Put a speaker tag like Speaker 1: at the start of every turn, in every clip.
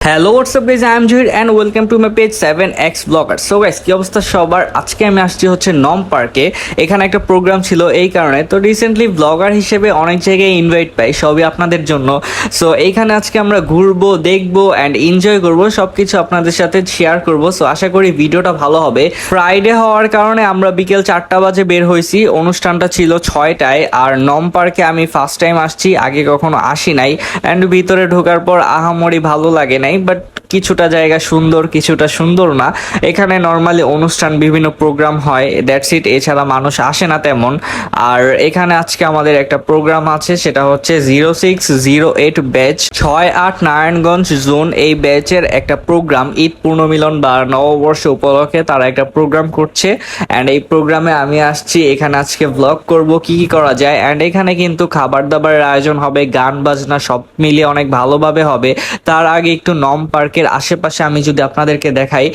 Speaker 1: Hello WhatsApp guys, I am Zahir and welcome to my page 7x blogger. So guys, কি অবস্থা সবার? আজকে আমি আসছি হচ্ছে নম পার্কে। এখানে একটা প্রোগ্রাম ছিল, এই কারণে তো রিসেন্টলি ব্লগার হিসেবে অনেক জায়গায় ইনভাইট পাই, সবই আপনাদের জন্য। সো এইখানে আজকে আমরা ঘুরবো, দেখবো অ্যান্ড এনজয় করবো, সব কিছু আপনাদের সাথে শেয়ার করবো। সো আশা করি ভিডিওটা ভালো হবে। ফ্রাইডে হওয়ার কারণে আমরা বিকেল 4টা বাজে বের হয়েছি, অনুষ্ঠানটা ছিল 6টায়। আর নম পার্কে আমি ফার্স্ট টাইম আসছি, আগে কখনো আসি নাই। অ্যান্ড ভিতরে ঢোকার পর আহামরি ভালো লাগে নাই, বাট কিছুটা জায়গা সুন্দর, কিছুটা সুন্দর না। এখানে নর্মালি অনুষ্ঠান, বিভিন্ন প্রোগ্রাম হয়, দ্যাটস ইট। এছাড়া মানুষ আসে না তেমন। আর এখানে আজকে আমাদের একটা প্রোগ্রাম আছে, সেটা হচ্ছে 0608 ব্যাচ 6-8 নারায়ণগঞ্জ জোন। এই ব্যাচের একটা প্রোগ্রাম, ঈদ পূর্ণমিলন বা নববর্ষ উপলক্ষে তারা একটা প্রোগ্রাম করছে। অ্যান্ড এই প্রোগ্রামে আমি আসছি। এখানে আজকে ব্লগ করব, কি কি করা যায়। অ্যান্ড এখানে কিন্তু খাবার দাবারের আয়োজন হবে, গান বাজনা সব মিলিয়ে অনেক ভালোভাবে হবে। তার আগে একটু নম পার্কের আশেপাশে আমি যদি আপনাদেরকে দেখাই,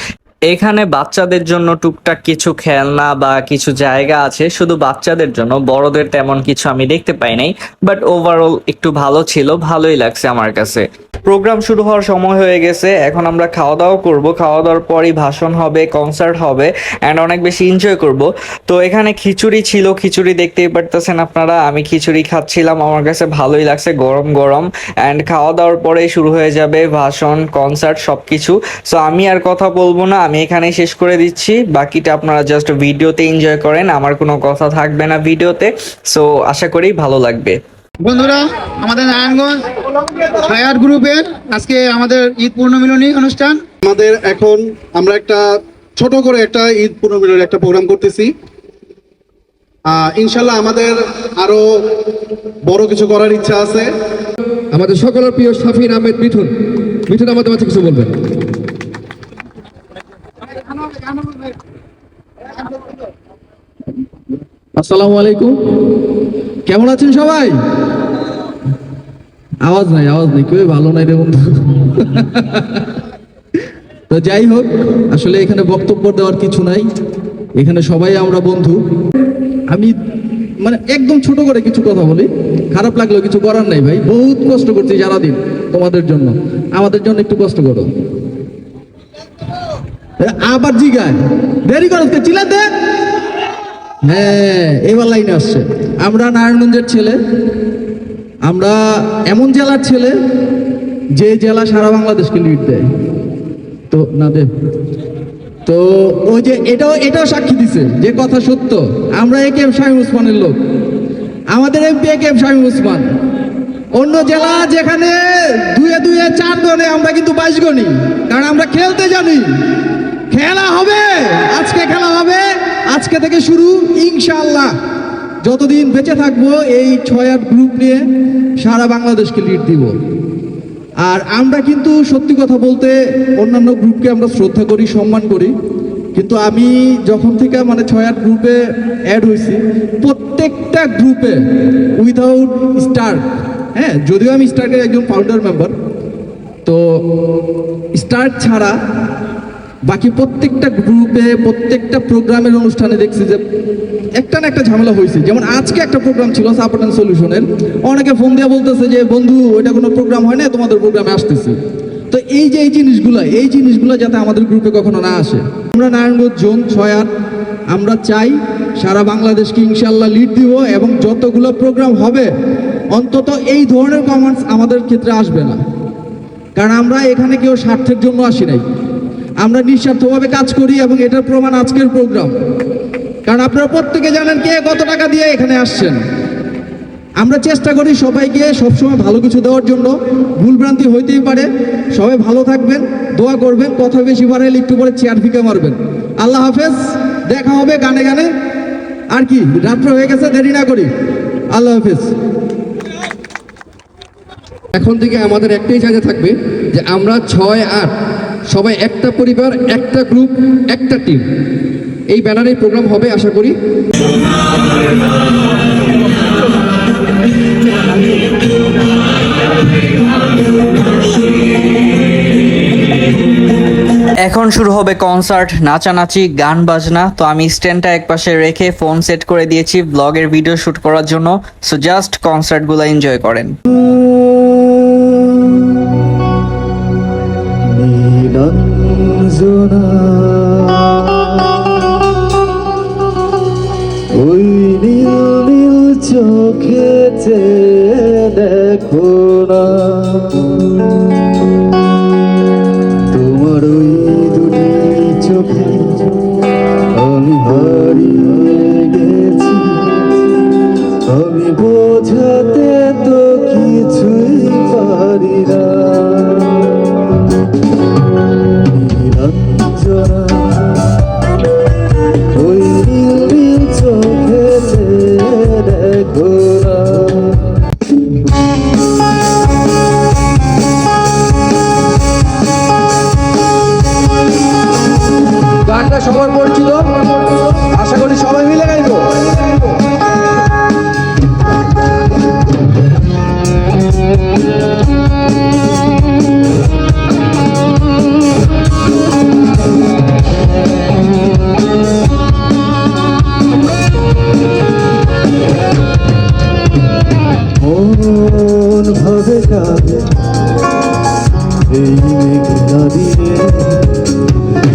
Speaker 1: এখানে বাচ্চাদের জন্য টুকটাক কিছু খেলনা বা কিছু জায়গা আছে শুধু বাচ্চাদের জন্য, বড়দের তেমন কিছু আমি দেখতে পাই নাই। বাট ওভারঅল একটু ভালো ছিল, ভালোই লাগছে আমার কাছে। প্রোগ্রাম শুরু হওয়ার সময় হয়ে গেছে, এখন আমরা খাওয়া দাওয়া করবো। খাওয়া দাওয়ার পরই ভাষণ হবে, কনসার্ট হবে অ্যান্ড অনেক বেশি এনজয় করব। তো এখানে খিচুড়ি ছিল, খিচুড়ি দেখতেই পারতেছেন আপনারা। আমি খিচুড়ি খাচ্ছিলাম, আমার কাছে ভালোই লাগছে, গরম গরম। অ্যান্ড খাওয়া দাওয়ার পরেই শুরু হয়ে যাবে ভাষণ, কনসার্ট সব কিছু। সো আমি আর কথা বলবো না, আমি এখানেই শেষ করে দিচ্ছি। বাকিটা আপনারা জাস্ট ভিডিওতে এনজয় করেন, আমার কোনো কথা থাকবে না ভিডিওতে। সো আশা করি ভালো লাগবে।
Speaker 2: বন্ধুরা, আমাদের নারায়ণগঞ্জ ছায়ার গ্রুপের আজকে আমাদের ঈদ পূর্ণমিলনী অনুষ্ঠান।
Speaker 3: আমরা একটা ছোট করে একটা ঈদ পুনর্মিলনের একটা প্রোগ্রাম করতেছি। ইনশাল্লাহ আমাদের আরো বড় কিছু করার ইচ্ছা আছে।
Speaker 4: আমাদের সকলের প্রিয় শাফিন আহমেদ মিঠুন আমাদের মাঝে কিছু বলবেন। আসসালামু আলাইকুম, কেমন আছেন সবাই? আওয়াজ নাই কেউ ভালো নাই রে বন্ধু। তো যাই হোক, আসলে এখানে বক্তব্য দেওয়ার কিছু নাই, এখানে সবাই আমরা বন্ধু। আমি একদম ছোট করে কিছু কথা বলি, খারাপ লাগলেও কিছু করার নাই ভাই। বহুত কষ্ট করছি সারাদিন তোমাদের জন্য, আমাদের জন্য একটু কষ্ট করো। আবার জিগায় দেরি করো, চিল্লাতে। হ্যাঁ, এবার লাইনে আসছে। আমরা নারায়ণগঞ্জের ছেলে, আমরা এমন জেলার ছেলে যে জেলা সারা বাংলাদেশকে লিড দেয়। তো না দে, তো ওই যে এটাও সাক্ষী দিছে যে কথা সত্য। আমরা একেএম শামীম ওসমানের লোক, আমাদের এমপি একেএম শামীম ওসমান। অন্য জেলা যেখানে 2-2 4 গণে, আমরা কিন্তু 22 গণি, কারণ আমরা খেলতে জানি। খেলা হবে, আজকে খেলা হবে, আজকে থেকে শুরু ইনশাআল্লাহ। যতদিন বেঁচে থাকবো এই 6-8 গ্রুপ নিয়ে সারা বাংলাদেশকে লিড দিব। আর আমরা কিন্তু সত্যি কথা বলতে অন্যান্য গ্রুপকে আমরা শ্রদ্ধা করি, সম্মান করি, কিন্তু আমি যখন থেকে 6-8 গ্রুপে অ্যাড হয়েছি, প্রত্যেকটা গ্রুপে উইদাউট স্টার, হ্যাঁ যদিও আমি স্টার্টের একজন ফাউন্ডার মেম্বার, তো স্টার ছাড়া বাকি প্রত্যেকটা গ্রুপে, প্রত্যেকটা প্রোগ্রামের অনুষ্ঠানে দেখছি যে একটা না একটা ঝামেলা হয়েছে। যেমন আজকে একটা প্রোগ্রাম ছিল সাপোর্ট অ্যান্ড সলিউশনের, অনেকে ফোন দিয়ে বলতেছে যে বন্ধু ওইটা কোনো প্রোগ্রাম হয় না, তোমাদের প্রোগ্রামে আসতেছি। তো এই জিনিসগুলো যাতে আমাদের গ্রুপে কখনো না আসে। আমরা নারায়ণগঞ্জ জোন 6-8 আমরা চাই সারা বাংলাদেশকে ইনশাল্লাহ লিড দিব, এবং যতগুলো প্রোগ্রাম হবে অন্তত এই ধরনের কমেন্টস আমাদের ক্ষেত্রে আসবে না। কারণ আমরা এখানে কেউ স্বার্থের জন্য আসি নাই, আমরা নিঃস্বার্থভাবে কাজ করি, এবং এটার প্রমাণ আজকের প্রোগ্রাম। কারণ আপনারা প্রত্যেকে জানেন কে কত টাকা দিয়ে এখানে আসছেন। আমরা চেষ্টা করি সবাইকে সবসময় ভালো কিছু দেওয়ার জন্য। ভুলভ্রান্তি হইতেই পারে, সবাই ভালো থাকবেন, দোয়া করবেন, কথা বেশি বাড়াইলে একটু পরে চেয়ার ফিকে মারবেন। আল্লাহ হাফেজ, দেখা হবে গানে গানে। আর কি, রাত্র হয়ে গেছে, দেরি না করি, আল্লাহ হাফেজ। এখন থেকে আমাদের একটাই চাহিদা থাকবে যে আমরা 6-8 সবাই একটা পরিবার, একটা গ্রুপ, একটা টিম, এই ব্যানারেই প্রোগ্রাম হবে আশা করি।
Speaker 1: এখন শুরু হবে কনসার্ট, নাচানাচি, গান বাজনা। তো আমি স্ট্যান্ডটা একপাশে রেখে ফোন সেট করে দিয়েছি ব্লগের ভিডিও শুট করার জন্য। সো জাস্ট কনসার্টগুলো এনজয় করেন।
Speaker 4: নীলাঞ্জনা ওই নীল নীল চোখেতে দেখো না তোমার ওই দুটি চোখে আমি হারিয়ে গেছি আমি বোঝাতে তো কিছুই পারি না নীলাঞ্জনা ওই নীল নীল চোখেতে দেখো না গানটা সবার পরিচিত আশা করি সবাই মিলে গাইব মন ভাবে কাঁদে এই মেঘনা দিনে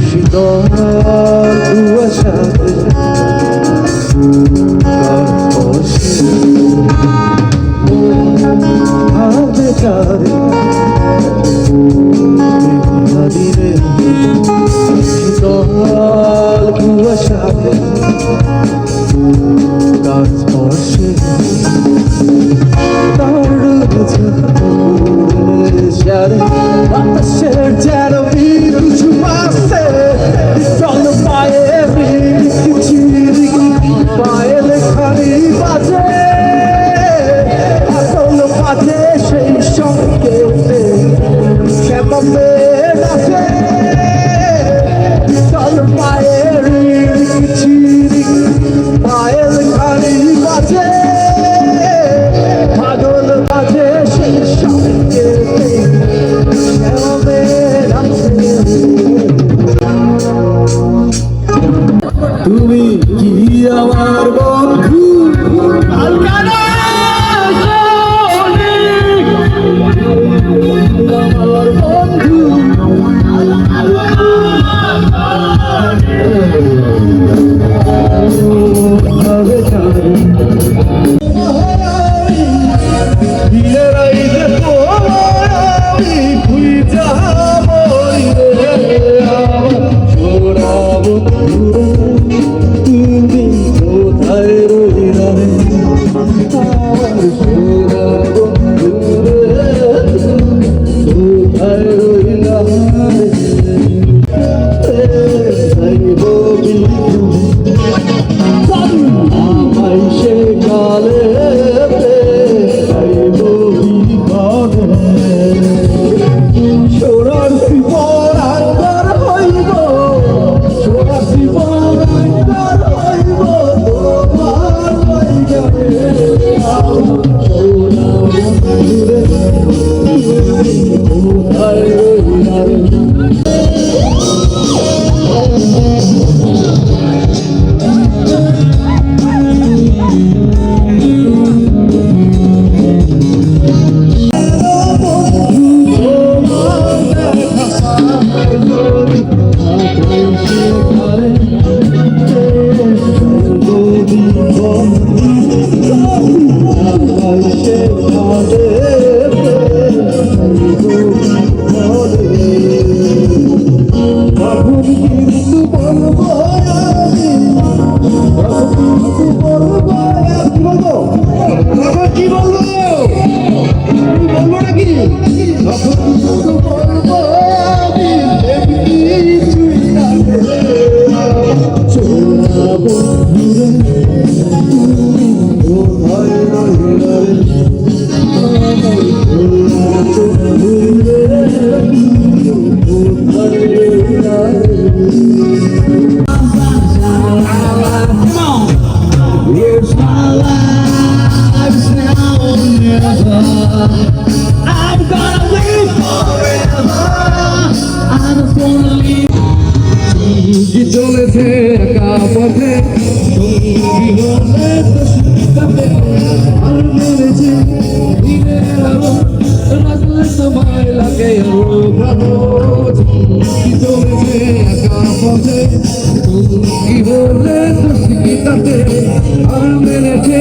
Speaker 4: শীতল কুয়াশাতে তার স্পর্শে ভাবে কাঁদে মেঘনা দিনে শীতল কুয়াশাতে তার স্পর্শে বাতাসের যেন বিরু ছুপাছে চল পায়ে চিরি পায়ে লেখারি বাজে আসল বাজে সেই সঙ্গে শ্যামে নাচে চল পায়ে চিরি পায়ে লেখারি বাজে পাগল বাজে সেই সঙ্গে তুমি কি আমার বন্ধু আমার বন্ধু চলেছে একা পথে আর মেরেছে দিনের আলো রাখলে সময় লাগে ভালো কি চলেছে একা পথে কি বলে খুশি কি তাতে আর মেনেছে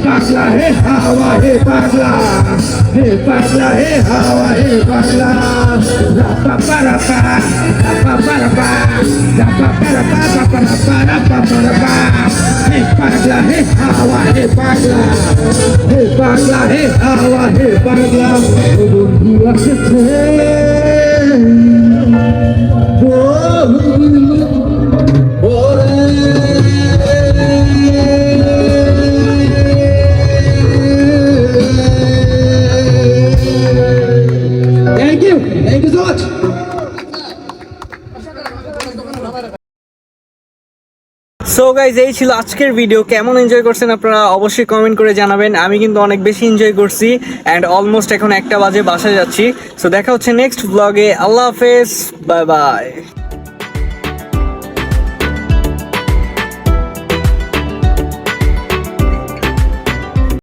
Speaker 5: পাগলা হে হাওয়া হে পাগলা হে পাগলা হে হাওয়া হে পাগলা রাপা পারা পা রাপা পারা পা রাপা পারা পা পারা পারা পারা পা হে পাগলা হে হাওয়া হে পাগলা হে পাগলা হে হাওয়া হে পাগলা ও বন্ধু আসছে Thank you so much.
Speaker 1: So guys এই ছিল আজকের ভিডিও। কেমন এনজয় করছেন আপনারা অবশ্যই কমেন্ট করে জানাবেন। আমি কিন্তু অনেক বেশি এনজয় করছি অ্যান্ড অলমোস্ট এখন 1টা বাজে বাসায় যাচ্ছি। সো দেখা হচ্ছে নেক্সট ব্লগে। আল্লাহ হাফেজ, বাই বাই।